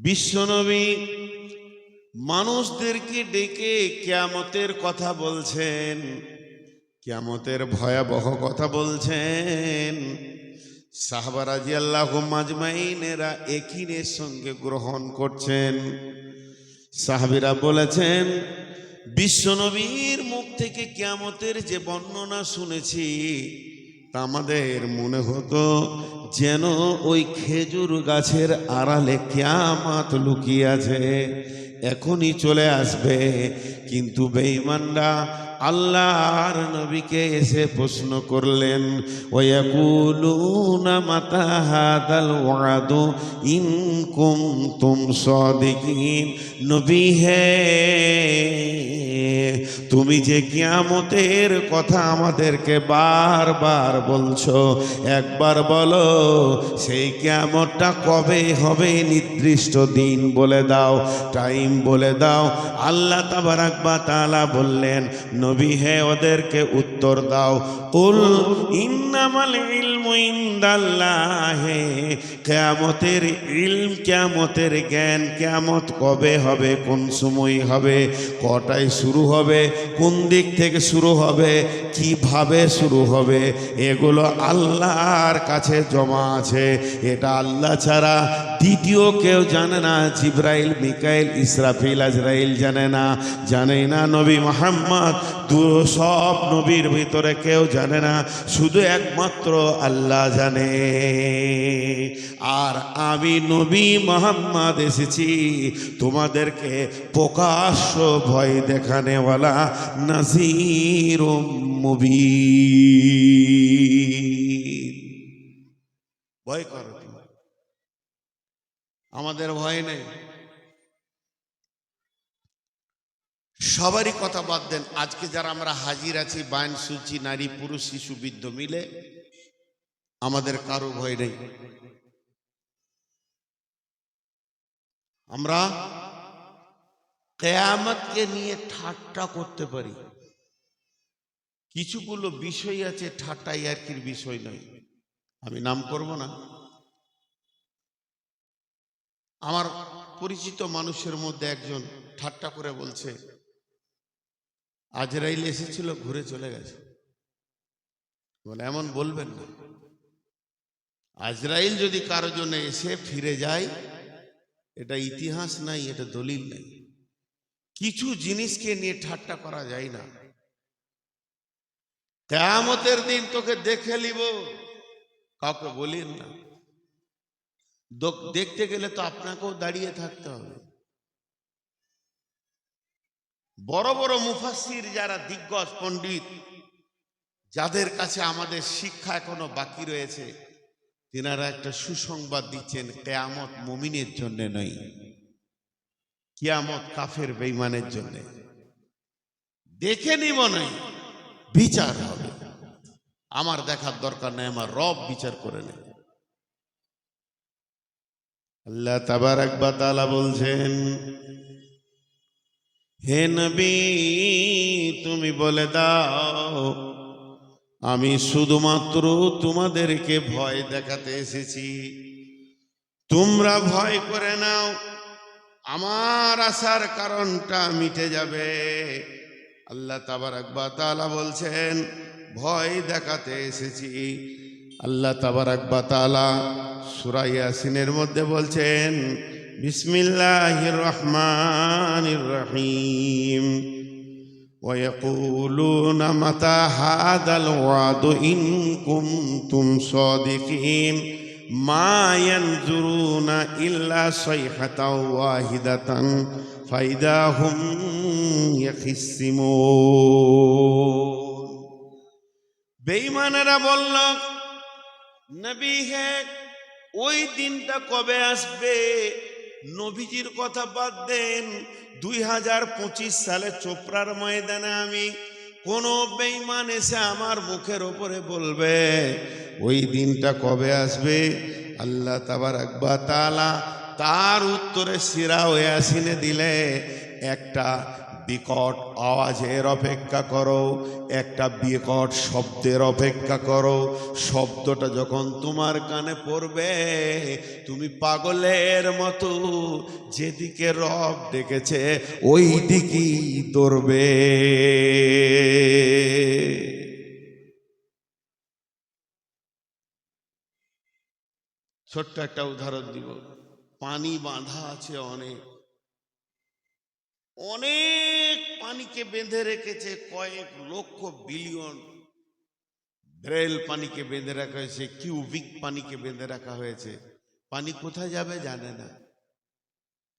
বিশ্বনবী মানুষদেরকে ডেকে কিয়ামতের কথা বলছেন, কিয়ামতের ভয়াবহ কথা বলছেন। সাহাবা রাদিয়াল্লাহু আজমাইনেরা একিনের সঙ্গে গ্রহণ করছেন। সাহাবীরা বলেছেন, বিশ্বনবীর মুখ থেকে কিয়ামতের যে বর্ণনা শুনেছি তা আমাদের মনে হতো যেন ওই খেজুর গাছের আড়ালে কিয়ামত লুকিয়ে আছে, এখনই চলে আসবে। কিন্তু বেঈমানরা আল্লাহর নবীকে এসে প্রশ্ন করলেন, ওয়ায়াকুলুনা মাতা হাদাল ওয়াদু ইন কুনতুম সাদিকিন। নবী হে, তুমি যে কিয়ামতের কথা আমাদেরকে বারবার বলছো, একবার বলো সেই কিয়ামতটা কবে হবে, নির্দিষ্ট দিন বলে দাও, টাইম বলে দাও। আল্লাহ তাবারাক ওয়া তাআলা বললেন, নবী হে, ওদেরকে উত্তর দাও, কুল ইন্নামাল ইলমু ইনদাল্লাহি। কিয়ামতের ইলম, কিয়ামতের জ্ঞান, কিয়ামত কবে হবে, কোন সময় হবে, কটায় শুরু হবে, কোন দিক থেকে শুরু হবে, কিভাবে শুরু হবে, এগুলো আল্লাহর কাছে জমা আছে। এটা আল্লাহ ছাড়া দ্বিতীয় কেউ জানে না। জিবরাইল, মিকাইল, ইসরাফিল, আজরাইল জানে না, জানে না নবী মুহাম্মদ। সব নবীর ভিতরে কেউ জানে না, শুধু একমাত্র আল্লাহ জানে। আর আমি নবী মুহাম্মদ এসেছি তোমাদেরকে প্রকাশ্য ভয় দেখানেওয়ালা, নাযীর মুবিন। ভয় করো, আমাদের ভয় নেই। সবারই কথা বাদ দেন, আজকে যারা আমরা হাজির আছি, বায়ান শুনছি, নারী পুরুষ শিশু বৃদ্ধ মিলে, আমাদের কারো ভয় নেই। আমরা কিয়ামতকে নিয়ে ঠাট্টা করতে পারি। কিছুগুলো বিষয় আছে ঠাট্টা ইয়ার্কির বিষয় নয়, আমি নাম করব না। আমার পরিচিত মানুষের মধ্যে একজন ঠাট্টা করে বলছে, আজরাইল এসেছিল, ঘুরে চলে গেছে। বলে, এমন বলবেন না। আজরাইল যদি কারো জন্য এসে ফিরে যায়, এটা ইতিহাস নাই, এটা দলিল নাই। কিছু জিনিসকে নিয়ে ঠাট্টা করা যায় না। কিয়ামতের দিন তোকে দেখে নিব, কাউকে বলিন না। দেখতে গেলে তো আপনাকেও দাঁড়িয়ে থাকতে হবে। বড় বড় মুফাসসির যারা দিগ্গজ পণ্ডিত, যাদের কাছে আমাদের শিক্ষা এখনো বাকি রয়েছে, তিনারা একটা সুসংবাদ দিচ্ছেন, কিয়ামত মুমিনের জন্য নয়, কিয়ামত কাফের বেঈমানের জন্য। দেখে নিব নয়, বিচার হবে। আমার দেখার দরকার নেই, আমার রব বিচার করে নেয়। আল্লাহ তাবারাক ওয়া তাআলা বলছেন, হে নবী, তুমি বলে দাও, আমি শুধুমাত্র তোমাদেরকে ভয় দেখাতে এসেছি, তোমরা ভয় করে নাও, আমার আসার কারণটা মিটে যাবে। আল্লাহ তাবারাক ওয়া তাআলা বলছেন, ভয় দেখাতে এসেছি। আল্লাহ তাবারাক ওয়া তাআলা সূরা ইয়াসিনের মধ্যে বলছেন, বিসমিল্লাহির রহমানির রহিম, ওয়ায়াকুলুনা মাতা হাদাল ওয়াদু ইন কুনতুম সাদিকিন মা ইয়ানজুরুনা ইল্লা সাইহাতাও ওয়াহিদাতান ফাইদা হুম ইয়াখিসিমুন। বেঈমানেরা বলল, নবী হে, ওই দিনটা কবে আসবে? নবীজির কথা বাদ দেন, 2025 সালে চোপড়ার ময়দানে আমি কোন বেঈমান এসে আমার মুখের ওপরে বলবে ওই দিনটা কবে আসবে, আল্লাহ তাবারাক ওয়া তাআলা তার উত্তরে সূরা ইয়াসিনে দিলে একটা বিকট আওয়াজের অপেক্ষা করো, একটা বিকট শব্দের অপেক্ষা করো। শব্দটা যখন তোমার কানে পড়বে, তুমি পাগলের মতো যেদিকে রব ডেকেছে ওই দিকেই দৌড়বে। ছোট্ট একটা উদাহরণ দিব। পানি বাঁধা আছে অনেক অনেক পানিকে বেঁধে রেখেছে, কয়েক লক্ষ বিলিয়ন ব্যারেল পানিকে বেঁধে রাখা হয়েছে, কিউবিক পানিকে বেঁধে রাখা হয়েছে। পানি কোথায় যাবে জানে না।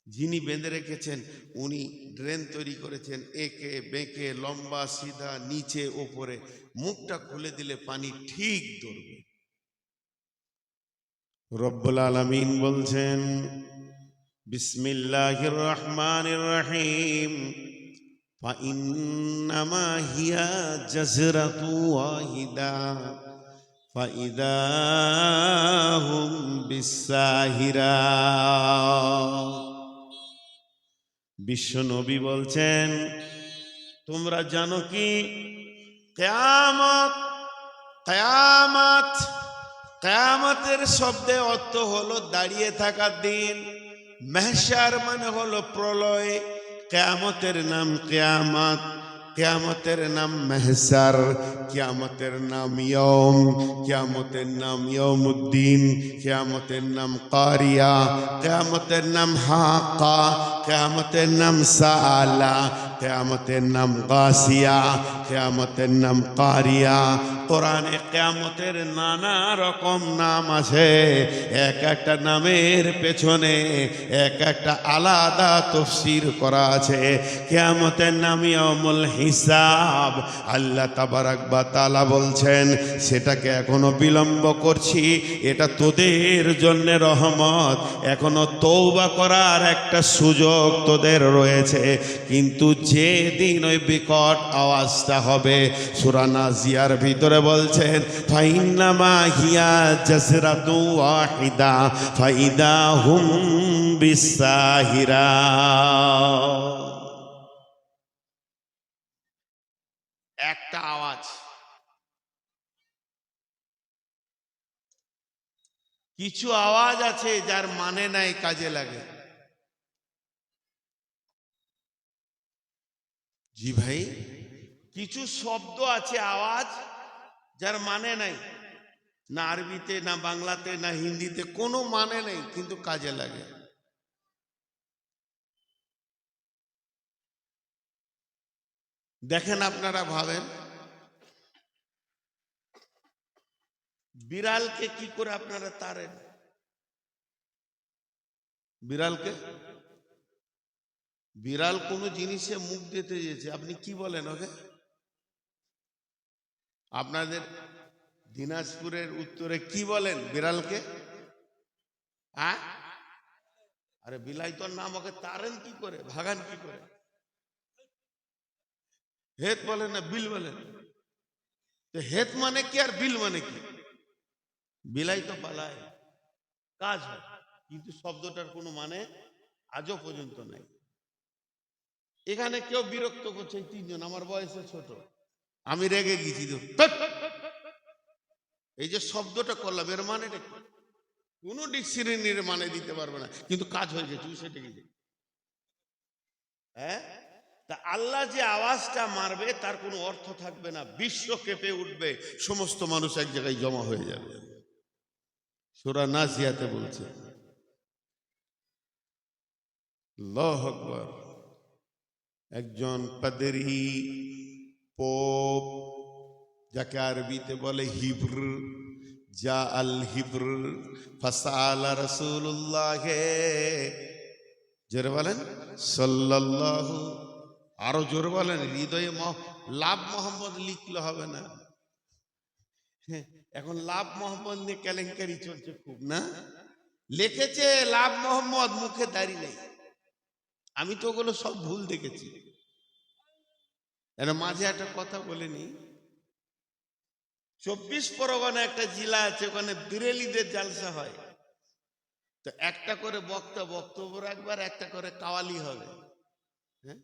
যিনি বেঁধে রেখেছেন উনি ড্রেন তৈরি করেছেন, একে বেঁকে লম্বা সিধা নিচে ওপরে। মুখটা খুলে দিলে পানি ঠিক ধরবে। রব্বুল আলামিন বলছেন বিসমিল্লাহির রহমানির রহিম, ফাইন্নামা হিয়া জাজরাতু ওয়াহিদা ফাইদা হুম বিসাহিরা। বিশ্ব নবী বলছেন, তোমরা জানো কি কিয়ামত, কিয়ামত, কিয়ামতের শব্দে অর্থ হলো দাঁড়িয়ে থাকার দিন। মাহশার মানে হলো প্রলয়। কিয়ামতের নাম কিয়ামত, কিয়ামতের নাম মাহশার, কিয়ামতের নাম ইয়ৌম, কিয়ামতের নাম ইয়ৌমুদ্দিন, কিয়ামতের নাম কারিয়া, কিয়ামতের নাম হাক্কা, কিয়ামতের নাম সাআলা, কিয়ামতের নাম গাসিয়া, কিয়ামতের নাম কারিয়া। কোরআনে কিয়ামতের নানা রকম নাম আছে। এক একটা নামের পেছনে এক একটা আলাদা তাফসীর করা আছে। কিয়ামতের নাম ইয়াউমুল হিসাব। আল্লাহ তাবারাক ওয়া তাআলা বলছেন, সেটাকে এখনো বিলম্ব করছি, এটা তোদের জন্য রহমত, এখনো তওবা করার একটা সুযোগ তোদের রয়েছে। কিন্তু যেদিন ওই বিকট আওয়াজটা হবে, সূরা নাজিয়ার ভিতরে বলছেন ফাইন্নামা হিয়া জাজরাতু ওয়াহিদা ফাইদা হুম বিসাহিরা। একটা আওয়াজ। কিছু আওয়াজ আছে যার মানে নাই, কাজে লাগে। জি ভাই, কিছু শব্দ আছে, আওয়াজ যার মানে নাই, না আরবিতে না বাংলাতে না হিন্দিতে, কোনো মানে নেই, কিন্তু কাজে লাগে। দেখেন, আপনারা ভাবেন বিড়ালকে কি করে আপনারা তাড়েন? বিড়ালকে, বিড়াল কোনো জিনিসে মুখ দিতে যেছে, আপনি কি বলেন ওকে? আপনাদের দিনাজপুরের উত্তরে কি বলেন বিড়ালকে? আরে বিলাই তোর নাম, ওকে তাড়েন কি করে, ভাগান কি করে? হেত বলেন না বিল বলেন? তো হেত মানে কি আর বিল মানে কি? বিলাই তো পালায়, কাজ হয়, কিন্তু শব্দটার কোনো মানে আজও পর্যন্ত নাই। এখানে কেউ বিরক্ত করছে, এই তিনজন আমার বয়সে ছোট, আমি রেগে গেছি। এই যে শব্দটা করলাম, এর মানেটা কি? কোনো ডিকশনারির মানে দিতে পারবে না, কিন্তু কাজ হয়ে গেছে, সেটা কি? হ্যাঁ, তা আল্লাহ যে আওয়াজটা মারবে তার কোনো অর্থ থাকবে না, বিশ্ব কেঁপে উঠবে, সমস্ত মানুষ এক জায়গায় জমা হয়ে যাবে। সূরা নাজিয়াতে বলছে, আল্লাহু আকবার। একজন পাদরি, পোপ, যাকে আরবিতে বলে হিব্র, যা আল হিব্র ফাসালা রাসূলুল্লাহ, জোরে বলেন সাল্লাল্লাহু, আরো জোরে বলেন, হৃদয়ে লাভ মোহাম্মদ লিখলে হবে না। এখন লাভ মোহাম্মদ নিয়ে কেলেঙ্কারি চলছে খুব, না? লিখেছে লাভ মোহাম্মদ, মুখে দাঁড়িয়ে নেই। আমি তো ওগুলো সব ভুল দেখেছি। মাঝে একটা কথা বলিনি, 24 পরগনা একটা জেলা আছে, ওখানে বিরেলিদের জালসা হয়। তো একটা করে বক্তা বক্তব্য রাখবার, একটা করে কাওয়ালি হবে। হ্যাঁ,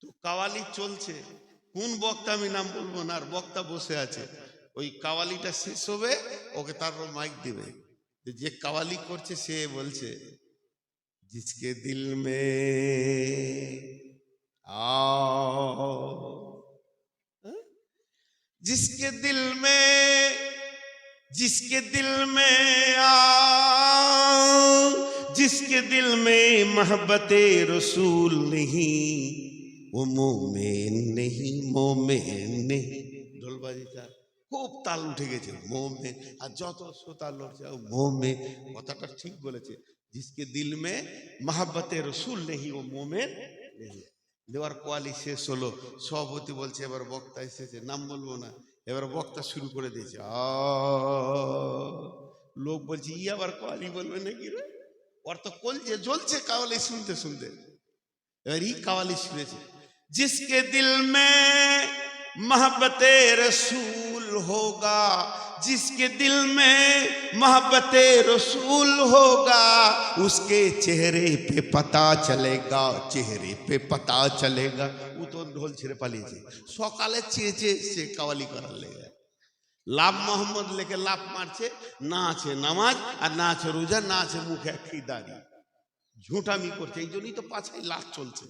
তো কাওয়ালি চলছে, কোন বক্তা আমি নাম বলবো না, আর বক্তা বসে আছে, ওই কাওয়ালিটা শেষ হবে ওকে তারপর মাইক দিবে, যে কাওয়ালি করছে সে বলছে जिसके दिल में आओ, जिसके दिल में आओ, जिसके दिल में मोहब्बत रसूल नहीं वो मोमेन नहीं, मोमेन नहीं। ढोलबाजी का খুব তাল উঠে গেছে, মোমেন, আর যত শ্রোতা লড়ছে মোমেন, কথাটা ঠিক বলেছে, जिसके दिल में मोहब्बत रसूल नहीं वो मोमेन नहीं। দেওয়ার কোয়ালি শেষ হলো, সভাপতি বলছে এবার বক্তা এসেছে, নাম বলবো না, এবার বক্তা শুরু করে দিয়েছে। লোক বলছে ই আবার কোয়ালি বলবে নাকি রে, ওর তো কলজে জ্বলছে কাওয়ালি শুনতে শুনতে। এবার ই কাওয়ালি শুনেছে, जिसके दिल में मोहब्बत रसूल होगा, जिसके दिल में मोहब्बत रसूल होगा उसके चेहरे पे पता चलेगा, चेहरे पे पता चलेगा। ও তো ঢোল ছেড়ে পালিয়েছে, সকালে চেয়েছে সে কাওয়ালি করার লেগে, লাভ মোহাম্মদ লেখে লাভ মারছে, না আছে নামাজ আর না আছে রোজা, না আছে মুখে একটি দাড়ি, ঝুঁটামি করছে, এই জন্যই তো পাছায় লাভ চলছে।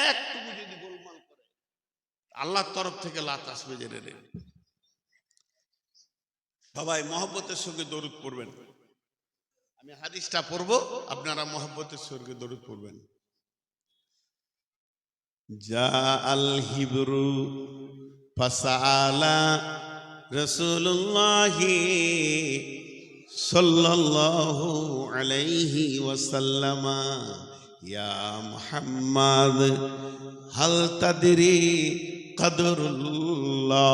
একটুকু যদি গোলমাল করে আল্লাহর তরফ থেকে লাত আসবে, জেনে নেন। সবাই মহব্বতের সঙ্গে দরুদ পড়বেন, আমি হাদিসটা পড়বো, আপনারা মহব্বতের সঙ্গে দরুদ পড়বেন। যা আল হিবরু ফাসালা রাসূলুল্লাহ সাল্লাল্লাহু আলাইহি ওয়াসাল্লাম ইয়া মুহাম্মদ হাল তাদরি কদরুল্লাহ।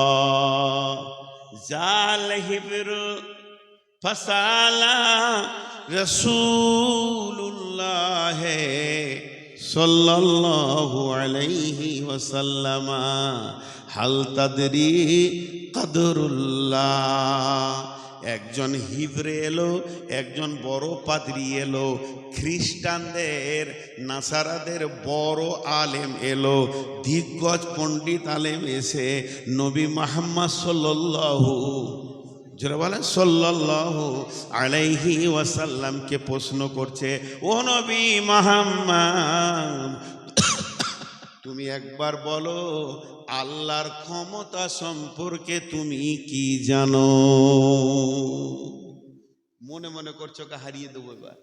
জাল হিবরু ফসালা রসূলুল্লাহ সাল্লাল্লাহু আলাইহি ওয়াসাল্লাম হাল তাদরি কদরুল্লাহ। একজন হিবরে এলো, একজন বড় পাদ্রী এলো, খ্রিস্টানদের নাসারাদের বড় আলেম এলো, দিগ্গজ পণ্ডিত আলেম এসে নবী মুহাম্মদ সাল্লাল্লাহু সাল্লাল্লাহু আলাইহি ওয়াসাল্লামকে প্রশ্ন করছে, ও নবী মুহাম্মদ, তুমি একবার বলো আল্লাহর ক্ষমতা সম্পর্কে তুমি কি জানো? মনে মনে করছো কে হারিয়ে দেবো এবার,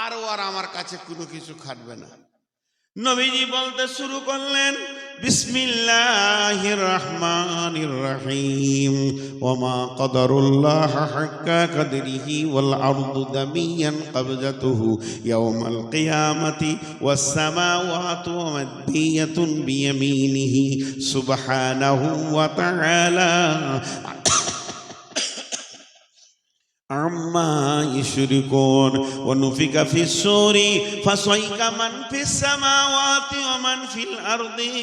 আর আমার কাছে কোনো কিছু খাটবে না। নবীজি বলতে শুরু করলেন, বিসমিল্লাহির রহমানির রহিম, ওমা কদরুল্লাহ হাক্কা কদরিহি ওয়াল আরদু দামিয়ান কবজাতুহু ইয়াওমাল কিয়ামাতি ওয়াস সামাওয়াতু মাদবিয়াতুন বিয়ামিনিহি সুবহানাহু ওয়া তাআলা আম্মা ইশরিকুন। ওয়া নুফিকা ফিস সূরি ফাসাইকা মান ফিস সামাওয়াতি ওয়া মান ফিল আরদি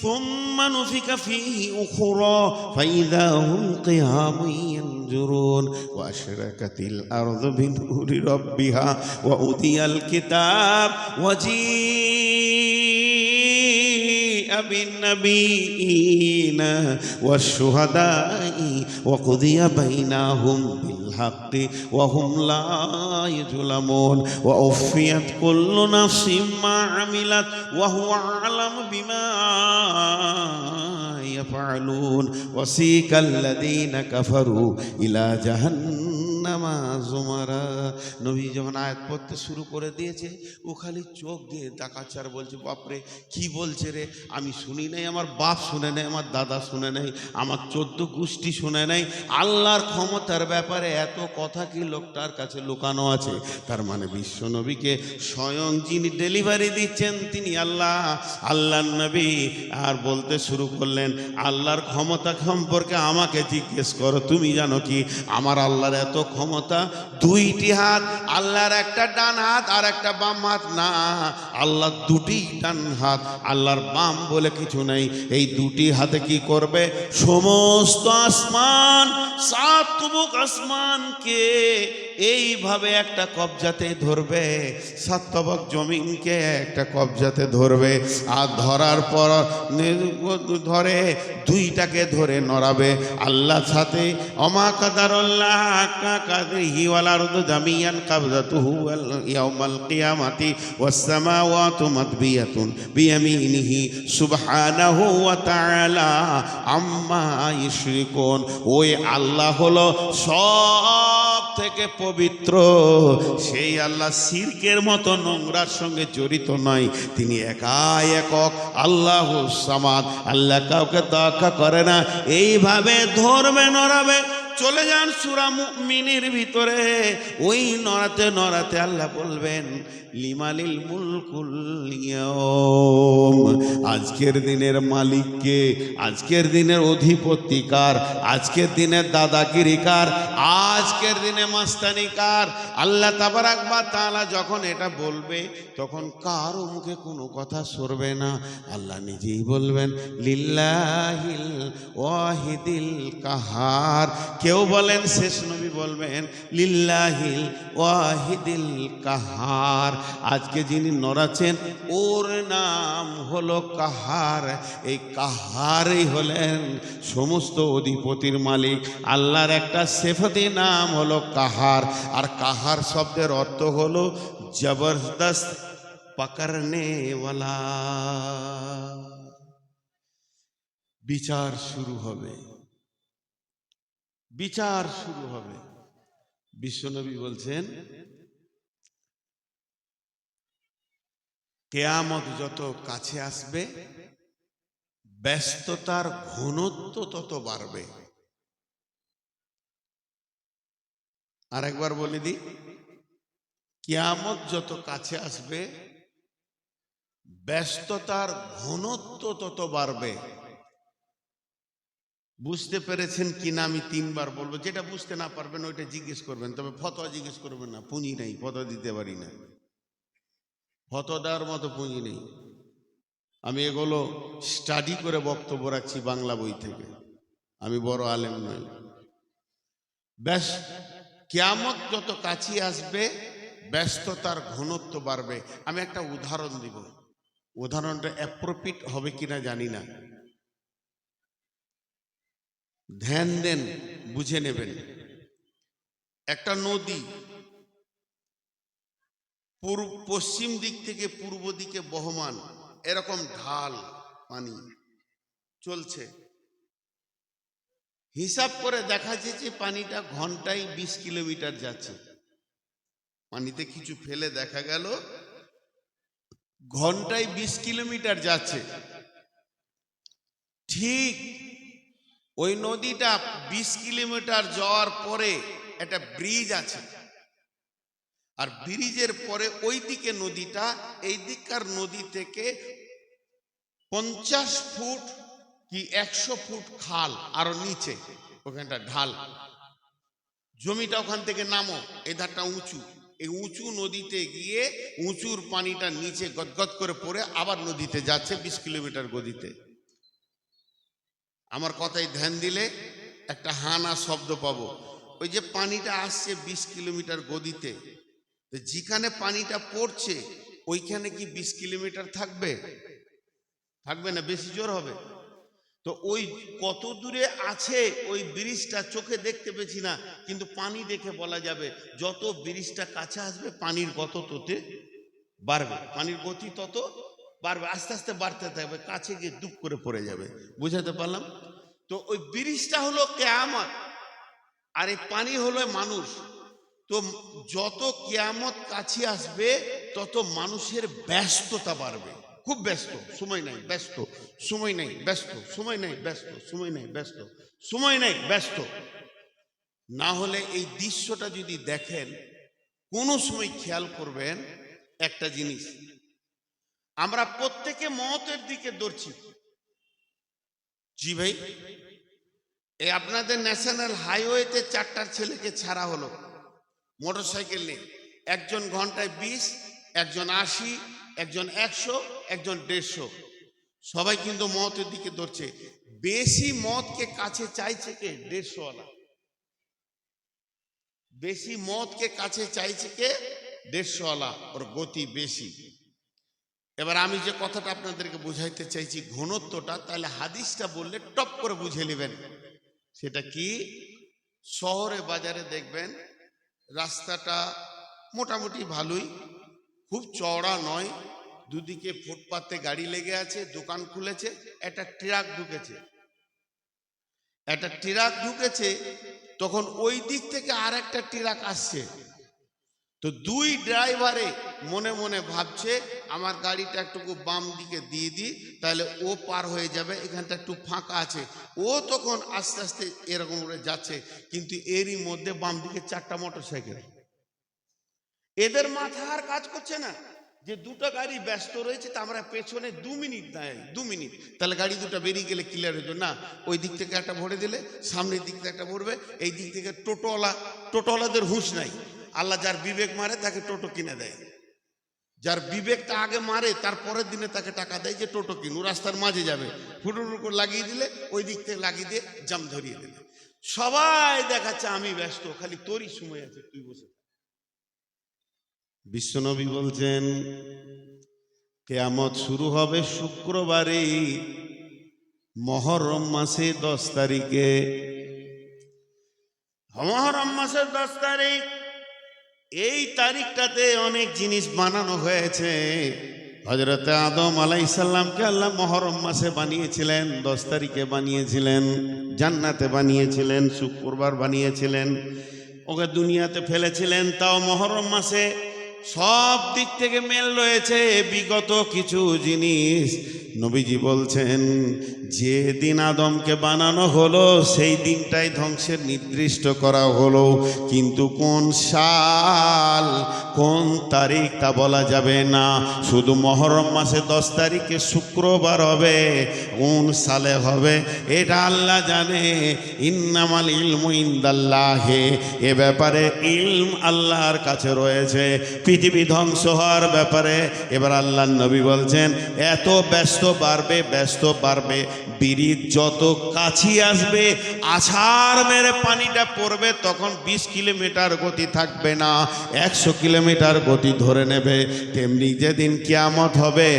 সুম্মা নুফিকা ফিহি উখরা ফাইযা হুম কিয়ামুন ইয়ানজুরুন ওয়া আশরাকাতিল আরদু বিনূরি রাব্বিহা ওয়া উদিয়াল কিতাব ওয়া بالنبيين والشهداء وقضي بينهم بالحق وهم لا يظلمون ووفيت كل نفس ما عملت وهو أعلم بما يفعلون وسيق الذين كفروا إلى جهنم জুমারা। নবী যখন আয়াত পড়তে শুরু করে দিয়েছে, ও খালি চোখ দিয়ে তাকাচ্ছে, বলছে বাপরে কি বলছে রে, আমি শুনি নাই, আমার বাপ শুনে নাই, আমার দাদা শুনে নাই, আমার 14 গোষ্ঠী শুনে নাই। আল্লাহর ক্ষমতার ব্যাপারে এত কথা কি লোকটার কাছে লুকানো আছে? তার মানে বিশ্ব নবীকে স্বয়ং যিনি ডেলিভারি দিচ্ছেন তিনি আল্লাহ, আল্লাহর নবী। আর বলতে শুরু করলেন, আল্লাহর ক্ষমতা সম্পর্কে আমাকে জিজ্ঞেস করো, তুমি জানো কি? আমার আল্লাহর এত ক্ষমতা, 2টি হাত, আল্লাহর একটা ডান হাত আর একটা বাম হাত না, আল্লাহর 2টি ডান হাত, আল্লাহর বাম বলে কিছু নেই। এই 2টি হাতে কি করবে? সমস্ত আসমান, 7 আসমানকে এইভাবে একটা কবজাতে ধরবে, সাতবক জমিনকে একটা কবজাতে ধরবে, আর ধরার পর ধরে দুইটাকে ধরে নড়াবে আল্লাহর সাথে। অমা কাদারুল্লাহ হাক্কা কাদরিহি ওয়াল আরদু জামিয়ান কাবযাতুহু ইয়াউমাল কিয়ামাতি ওয়াস সামাওয়াতু মাতবিয়াতুন বিয়ামিনিহি সুবহানাহু ওয়া তাআলা আম্মা ইউশরিকুন। ওই আল্লাহ হলো সব থেকে পবিত্র, সেই আল্লাহ শিরকের মতো নোংরার সঙ্গে জড়িত নয়। তিনি একাই একক আল্লাহুস সামাদ, আল্লাহ কাউকে তোয়াক্কা করে না। এইভাবে ধরবে, নড়াবে। চলে যান সূরা মুমিনের ভিতরে, ওই নড়াতে নড়াতে আল্লাহ বলবেন লিমালিল মুলকুল ইয়াউম, আজকের দিনের মালিককে, আজকের দিনের অধিপতিকার, আজকের দিনের দাদাগিরিকার, আজকের দিনে মাস্তানিকার। আল্লাহ তাবারাক ওয়া তাআলা যখন এটা বলবে তখন কারো মুখে কোনো কথা সরবে না। আল্লাহ নিজেই বলবেন লিল্লাহিল ওয়াহিদিল কাহার। কেউ বলেন শেষ নবী বলবেন লিল্লাহিল ওয়াহিদিল কাহার। আজকে যিনি নড়াচ্ছেন ওর নাম হলো কাহার। এই কাহারই হলেন সমস্ত অধিপতির মালিক। আল্লাহর একটা সিফাতি নাম হলো কাহার, আর কাহার শব্দের অর্থ হলো জবরদস্ত পকড়নে ওয়ালা। বিচার শুরু হবে, বিচার শুরু হবে। বিশ্বনবী বলছেন কিয়ামত যত কাছে আসবে ব্যস্ততার ঘনত্ব তত বাড়বে। আরেকবার বলে দিই, কিয়ামত যত কাছে আসবে ব্যস্ততার ঘনত্ব তত বাড়বে। বুঝতে পেরেছেন কিনা আমি তিনবার বলবো, যেটা বুঝতে না পারবেন ওইটা জিজ্ঞেস করবেন, তবে ফতোয়া জিজ্ঞেস করবেন না, পুঁজি নেই, ফতোয়া দিতে পারি না, ফতোয়া দেওয়ার মতো পুঁজি নেই। আমি এগুলো স্টাডি করে বক্তব্য রাখছি বাংলা বই থেকে, আমি বড় আলেম নই। ব্যাস, কিয়ামত যত কাছে আসবে ব্যস্ততার ঘনত্ব বাড়বে। আমি একটা উদাহরণ দিব, উদাহরণটা অ্যাপ্রোপ্রিয়েট হবে কিনা জানি না, ধ্যান দেন, বুঝে নেবেন। একটা নদী পশ্চিম দিক থেকে পূর্ব দিকে বহমান, এরকম ঢাল পানি চলছে। হিসাব করে দেখা যাচ্ছে পানিটা ঘন্টায় 20 কিলোমিটার যাচ্ছে। পানিতে কিছু ফেলে দেখা গেল ঘন্টায় 20 কিলোমিটার যাচ্ছে। ঠিক ওই নদীটা 20 কিলোমিটার যাওয়ার পরে একটা ব্রিজ আছে, আর ব্রিজের পরে ওই দিকে নদীটা, এই দিককার নদী থেকে 50 ফুট কি 100 ফুট খাল, আরো নিচে ওখানটা ঢাল। জমিটা ওখান থেকে নামো, এই ধারটা উঁচু, এই উঁচু নদীতে গিয়ে উঁচুর পানিটা নিচে গদগদ করে পড়ে আবার নদীতে যাচ্ছে 20 কিলোমিটার গতিতে। আমার কথায় ধ্যান দিলে একটা হানা শব্দ পাবো। ওই যে পানিটা আসছে 20 কিলোমিটার গতিতে, যেখানে পানিটা পড়ছে ওইখানে কি 20 কিলোমিটার থাকবে? থাকবে না, বেশি জোর হবে। তো ওই কত দূরে আছে ওই ব্রিজটা চোখে দেখতে পেছি না, কিন্তু পানি দেখে বলা যাবে যত ব্রিজটা কাছে আসবে পানির গত তত বাড়বে, পানির গতি তত বাড়বে, আস্তে আস্তে বাড়তে থাকবে, কাছে গিয়ে ডুব করে পড়ে যাবে। বুঝাতে পারলাম? তো ওই ব্রিজটা হলো কিয়ামত, আর এই পানি হলো মানুষ। তো যত কিয়ামত কাছে আসবে তত মানুষের ব্যস্ততা বাড়বে, খুব ব্যস্ত, সময় নাই, ব্যস্ত, সময় নাই, ব্যস্ত, সময় নাই, ব্যস্ত, সময় নাই, ব্যস্ত, সময় নাই, ব্যস্ত। না হলে এই দৃশ্যটা যদি দেখেন কোনো সময় খেয়াল করবেন একটা জিনিস, আমরা প্রত্যেকে মওতের দিকে দৌড়ছি। জি ভাই, এই আপনাদের ন্যাশনাল হাইওয়েতে 4টা ছেলেকে ছাড়া হলো মোটরসাইকেল নিয়ে, একজন ঘন্টায় 20, একজন 80, একজন 100, একজন 150, সবাই কিন্তু মওতের দিকে দৌড়ছে। বেশি মওতকে কাছে চাইছে কে? 150 ওয়ালা। বেশি মদকে কাছে চাইছে কে? 150ওয়ালা, ওর গতি বেশি। এবার আমি যে কথাটা আপনাদেরকে বুঝাইতে চাইছি ঘনত্বটা, তাহলে হাদিসটা বললে টপ করে বুঝে নেবেন। সেটা কি? শহরে বাজারে দেখবেন রাস্তাটা মোটামুটি ভালোই, খুব চওড়া নয়, দুদিকে ফুটপাতে গাড়ি লেগে আছে, দোকান খুলেছে, একটা ট্রাক ঢুকেছে, তখন ওই দিক থেকে আর একটা ট্রাক আসছে। তো দুই ড্রাইভারে মনে মনে ভাবছে আমার গাড়িটা একটু বাম দিকে দিয়ে দিই, তাহলে ও পার হয়ে যাবে, এখানটা একটু ফাঁকা আছে। ও তখন আস্তে আস্তে এরকম করে যাচ্ছে, কিন্তু এরই মধ্যে বাম দিকে 4টা মোটরসাইকেল। এদের মাথা আর কাজ করছে না যে দুটো গাড়ি ব্যস্ত রয়েছে, তা আমরা পেছনে 2 মিনিট দেয়, 2 মিনিট, তাহলে গাড়ি দুটো বেরিয়ে গেলে ক্লিয়ার হয়ে যাবে। না, ওই দিক থেকে একটা ভরে দিলে সামনের দিক থেকে একটা ভরবে, এই দিক থেকে টোটোওয়ালাদের হুঁশ নাই। আল্লাহ যার বিবেক মারে তাকে টোটো কিনে দেয়, যার বিবেকটা আগে মারে তার পরের দিনে তাকে টাকা দেয় যে টোটো কিন, ও রাস্তার মাঝে যাবে, ফুটুর উপর লাগিয়ে দিলে ওই দিক থেকে লাগিয়ে দিয়ে জাম ধরিয়ে দিলে। সবাই দেখাচ্ছে আমি ব্যস্ত, খালি তোরই সময় আছে, তুই বসে। বিশ্বনবী বলছেন কিয়ামত শুরু হবে শুক্রবারে, মুহররম মাসে 10 তারিখে। মুহররম মাসের 10 তারিখ, এই তারিখটাতে অনেক জিনিস বানানো হয়েছে। হযরত আদম আলাইহিস সালামকে আল্লাহ মুহররম মাসে বানিয়েছিলেন, 10 তারিখে বানিয়েছিলেন, জান্নাতে বানিয়েছিলেন, শুক্রবার বানিয়েছিলেন, ওকে দুনিয়াতে ফেলেছিলেন, তাও মুহররম মাসে। সব দিক থেকে মেল রয়েছে। বিগত কিছু জিনিস নবীজি বলছেন যে দিন আদমকে বানানো হলো সেই দিনটাই ধ্বংসের নির্দিষ্ট করা হলো, কিন্তু কোন সাল কোন তারিখ তা বলা যাবে না। শুধু মুহররম মাসে 10 তারিখে শুক্রবার হবে, কোন সালে হবে এটা আল্লাহ জানে। ইন্নামাল ইলমু ইনদাল্লাহি, এ ব্যাপারে ইলম আল্লাহর কাছে রয়েছে পৃথিবী ধ্বংস হওয়ার ব্যাপারে। এবার আল্লাহর নবী বলছেন এত ব্যস্ত বাড়বে, ব্রিজ যত কাছে আসবে আছাড় মেরে পানিটা পড়বে, তখন 20 কিলোমিটার গতি থাকবে না, 100 কিলোমিটার গতি ধরে নেবে। তেমনি যেদিন কিয়ামত হবে,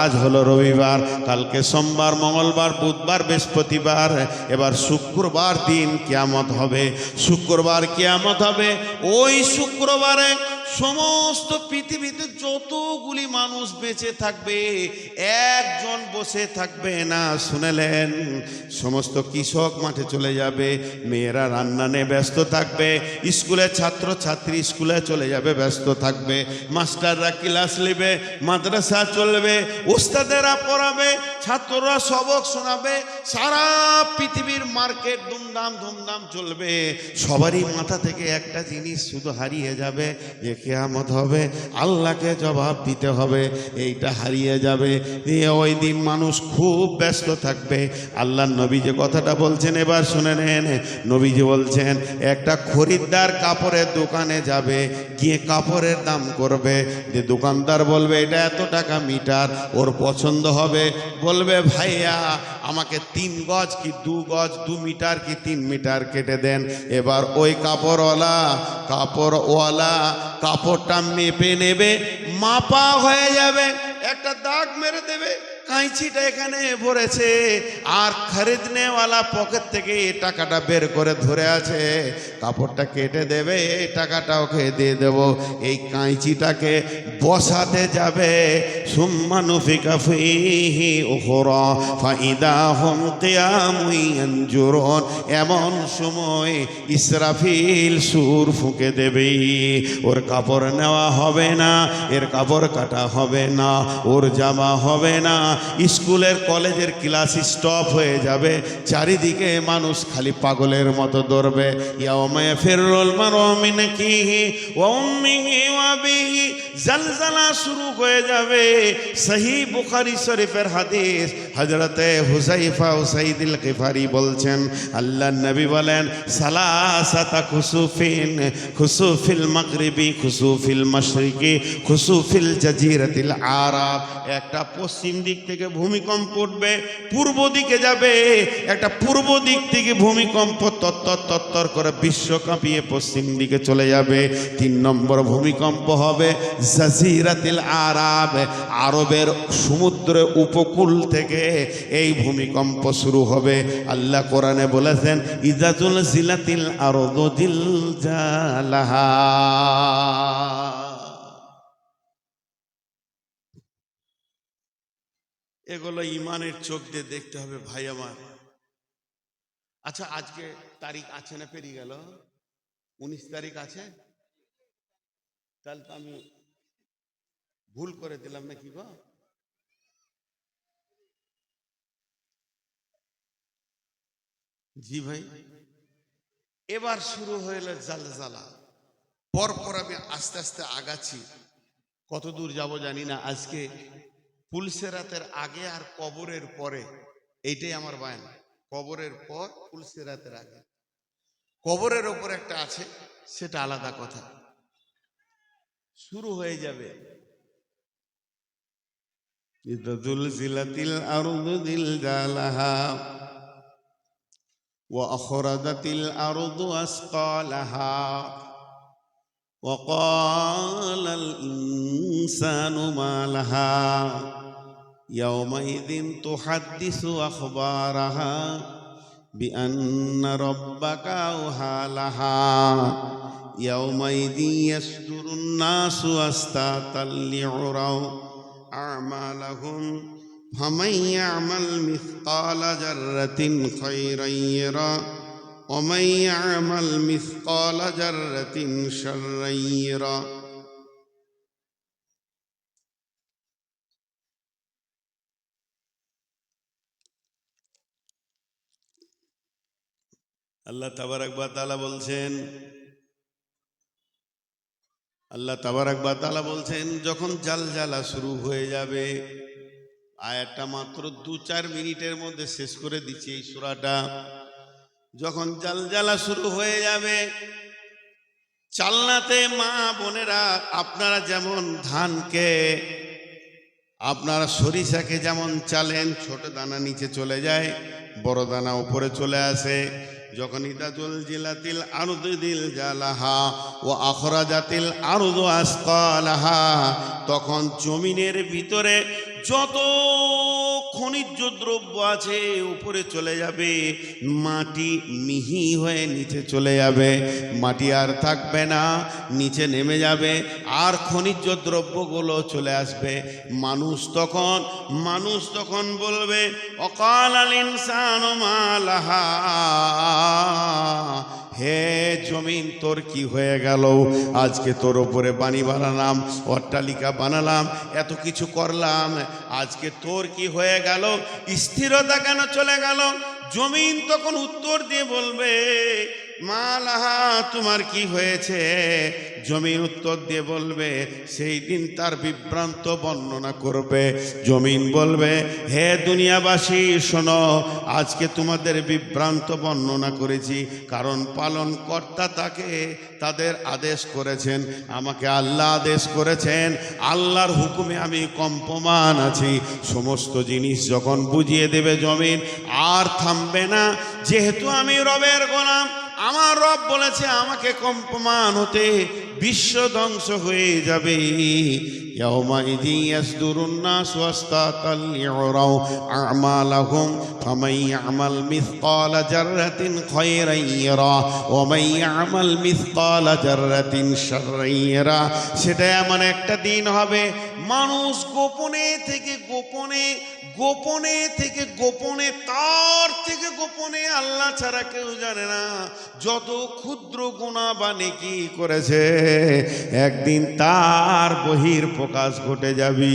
আজ হলো রবিবার, কালকে সোমবার, মঙ্গলবার, বুধবার, বৃহস্পতিবার, এবার শুক্রবার দিন কিয়ামত হবে। শুক্রবার কিয়ামত হবে, ওই শুক্রবারে সমস্ত পৃথিবীতে যতগুলি মানুষ বেঁচে থাকবে একজন বসে থাকবে না। শুনেলেন? সমস্ত কৃষক মাঠে চলে যাবে, মেয়েরা রান্না নিয়ে ব্যস্ত থাকবে, স্কুলের ছাত্র ছাত্রী স্কুলে চলে যাবে, ব্যস্ত থাকবে, মাস্টাররা ক্লাস নেবে, মাদ্রাসা চলবে, ওস্তাদেরা পড়াবে, ছাত্ররা সবক শোনাবে, সারা পৃথিবীর মার্কেট ধুমধাম চলবে। সবারই মাথা থেকে একটা জিনিস শুধু হারিয়ে যাবে, যে কিয়ামত হবে, আল্লাহকে জবাব দিতে হবে, এইটা হারিয়ে যাবে। ওই দিন মানুষ খুব ব্যস্ত থাকবে। আল্লাহর নবী যে কথাটা বলছেন এবার শুনে নেন। নবীজি বলছেন একটা খরিদ্দার কাপড়ের দোকানে যাবে, গিয়ে কাপড়ের দাম করবে, যে দোকানদার বলবে এটা এত টাকা মিটার, ওর পছন্দ হবে, বলবে ভাইয়া আমাকে 3 গজ কি 2 গজ, 2 মিটার কি 3 মিটার কেটে দেন। এবার ওই কাপড়ওয়ালা কাপড়টা মেপে নেবে, মাপা হয়ে যাবে, একটা দাগ মেরে দেবে, কাঁচিটা এখানে ভরেছে, আর খরিদনেওয়ালা পকেট থেকে এই টাকাটা বের করে ধরে আছে, কাপড়টা কেটে দেবে, এই টাকাটা ওকে দিয়ে দেব। এই কাঁচিটাকে বসাতে যাবে, সুম্মা নুফিকা ফীহি উখরা ফাইদা হুম কিয়ামুন ইয়ানজুরুন, এমন সময় ইসরাফিল সুর ফুঁকে দেবে, ওর কাপড় নেওয়া হবে না, এর কাপড় কাটা হবে না, ওর জামা হবে না, স্কুলের কলেজের ক্লাস স্টপ হয়ে যাবে, চারিদিকে মানুষ খালি পাগলের মতো দৌড়বে। ইয়াউমা ইয়াফিরুল মারউ মিন আখিহি ওয়া উম্মিহি ওয়া আবিহি, জালজালা শুরু হয়ে যাবে। সহিহ বুখারী শরীফের হাদিস, হযরতে হুযায়ফা উসাইদুল গিফারি বলছেন আল্লাহর নবী বলেন সালাসাতা খুসুফিন, খুসুফিল মাগরিবি, খুসুফিল মাশরিকি, খুসুফিল জাজিরাতিল আরাব, একটা পশ্চিম দিক থেকে ভূমিকম্প উঠবে, পূর্ব দিকে যাবে, একটা পূর্ব দিক থেকে ভূমিকম্প তত্তর করে বিশ্ব কাঁপিয়ে পশ্চিম দিকে চলে যাবে। 3 নম্বর ভূমিকম্প হবে জাজিরাতুল আরব, আরবের সমুদ্রের উপকূল থেকে এই ভূমিকম্প শুরু হবে। আল্লাহ কোরআনে বলেছেন ইযা জুলজিলাতিল আরদু জিলজালাহা। এগুলো ইমানের চোখ দিয়ে দেখতে হবে ভাই আমার। আচ্ছা, আজকে তারিখ আছে না পেরিয়ে গেল? 19 তারিখ আছে? তাহলে তো আমি ভুল করে দিলাম না কি গো? জি ভাই, এবার শুরু হইল জালজালা। পরপর আমি আস্তে আস্তে আগাচ্ছি, কত দূর যাব জানি না। আজকে পুলসেরাতের আগে আর কবরের পরে, এইটাই আমার বায়ান। কবরের পর, পুলসেরাতের আগে। কবরের ওপর একটা আছে, সেটা আলাদা কথা। শুরু হয়ে যাবে ইযা জুলজিলাতিল আরদু জিলজালাহা ওয়া আখরাজাতিল আরদু আসকালাহা ওয়া ক্বালাল ইনসানু মা লাহা ইয়াওমাইযিন তুহাদ্দিসু আখবারাহা বিআন্না রাব্বাকা আওহা লাহা ইয়াওমাইযিন ইয়াসদুরুন নাসু আশতাতাল লিউরাউ আ'মালাহুম ফামান ইয়া'মাল মিসকালা যাররাতিন খায়রান ইয়ারা ওয়া মান ইয়া'মাল মিসকালা যাররাতিন শাররান ইয়ারা। আল্লাহ তাবারাক ওয়া তাআলা বলছেন, আল্লাহ তাবারাক ওয়া তাআলা বলছেন যখন জালজালা শুরু হয়ে যাবে, আয়াতটা মাত্র 2-4 মিনিটের মধ্যে শেষ করে দিচ্ছি এই সূরাটা। যখন জালজালা শুরু হয়ে যাবে, চালনাতে মা বোনেরা, আপনারা যেমন ধানকে, আপনারা সরিষাকে যেমন চালেন, ছোট দানা নিচে চলে যায়, বড় দানা উপরে চলে আসে। যখন ইযা জুলজিলাতিল আরদু জিলজালাহা ওয়া আখরাজাতিল আরদু আসকালাহা, তখন জমিনের ভিতরে যত খনিজ দ্রব্য আছে উপরে চলে যাবে, মাটি মিহি হয়ে নিচে চলে যাবে, মাটি আর থাকবে না, নিচে নেমে যাবে, আর খনিজ দ্রব্যগুলো চলে আসবে। মানুষ তখন বলবে অকালাল ইনসানু মা লাহা, হে জমিন তোর কি হয়ে গেল? আজকে তোর উপরে বাণী বানালাম, অট্টালিকা বানালাম, এত কিছু করলাম, আজকে তোর কি হয়ে গেল? স্থিরতা কেন চলে গেল? জমিন তখন উত্তর দিয়ে বলবে মা লাহা, তোমার কি হয়েছে? জমিন উত্তর দিয়ে বলবে, সেই দিন তার বিভ্রান্ত বর্ণনা করবে। জমিন বলবে হে দুনিয়াবাসী শোনো, আজকে তোমাদের বিভ্রান্ত বর্ণনা করেছি, কারণ পালনকর্তা তাদের আদেশ করেছেন, আমাকে আল্লাহ আদেশ করেছেন, আল্লাহর হুকুমে আমি কম্পমান আছি। সমস্ত জিনিস যখন বুঝিয়ে দেবে জমিন, আর থামবে না। যেহেতু আমি রবের গোলাম, আমার রব বলেছে আমাকে কম্পমান হতে, বিশ্ব ধ্বংস হয়ে যাবে। ইয়াওমাইযিন ইয়াসদুরুন নাসু আশতাতাল লিউরাউ আ'মালাহুম ফামান ইয়া'মাল মিসকালা যাররাতিন খায়রান ইয়ারা ওয়া মান ইয়া'মাল মিসকালা যাররাতিন শাররান ইয়ারা। সেটা এমন একটা দিন হবে, মানুষ গোপনে থেকে গোপনে তার থেকে গোপনে, আল্লাহ ছাড়া কেউ জানে না, যত ক্ষুদ্র গুনাহ বা নেকি করেছে, একদিন তার বহির প্রকাশ ঘটে যাবে।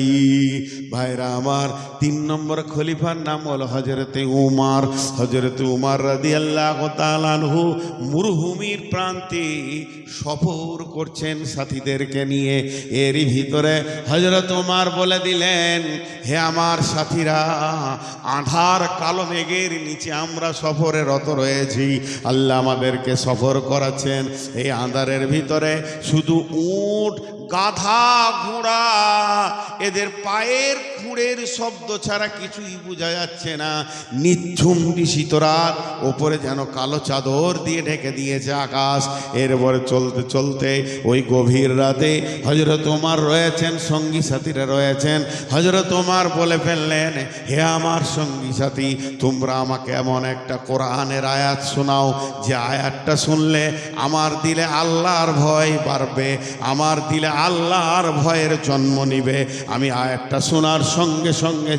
ভাইরা আমার, 3 নম্বর খলিফার নাম হলো হযরতে উমর। হযরতে উমর রাদিয়াল্লাহু তাআলা আনহু মরুভূমির প্রান্তে সফর করছেন সাথীদেরকে নিয়ে। এরই ভিতরে হযরত উমর বলে দিলেন, হে আমার সাথীরা, আঁধার কালো মেঘের নিচে আমরা সফরে রত রয়েছি, আল্লাহ আমাদেরকে সফর করাচ্ছেন। এই আঁধারের ভিতরে শুধু উট গাধা ঘোড়া, এদের পায়ের খুঁড়ের শব্দ ছাড়া কিছুই বোঝা যাচ্ছে না। নিঝুম নিশীত রাত, ওপরে যেন কালো চাদর দিয়ে ঢেকে দিয়েছে আকাশ। এরপরে চলতে চলতে ওই গভীর রাতে হযরত ওমর রয়েছেন, সঙ্গী সাথীরা রয়েছেন। হযরত ওমর বলে ফেললেন, হে আমার সঙ্গী সাথী, তোমরা আমাকে এমন একটা কোরআনের আয়াত শোনাও যে আয়াতটা শুনলে আমার দিলে আল্লাহর ভয় বাড়বে, আমার দিলে আল্লাহর ভয়ের জন্ম নিবে। আমি আয়াতটা শোনার সঙ্গে সঙ্গে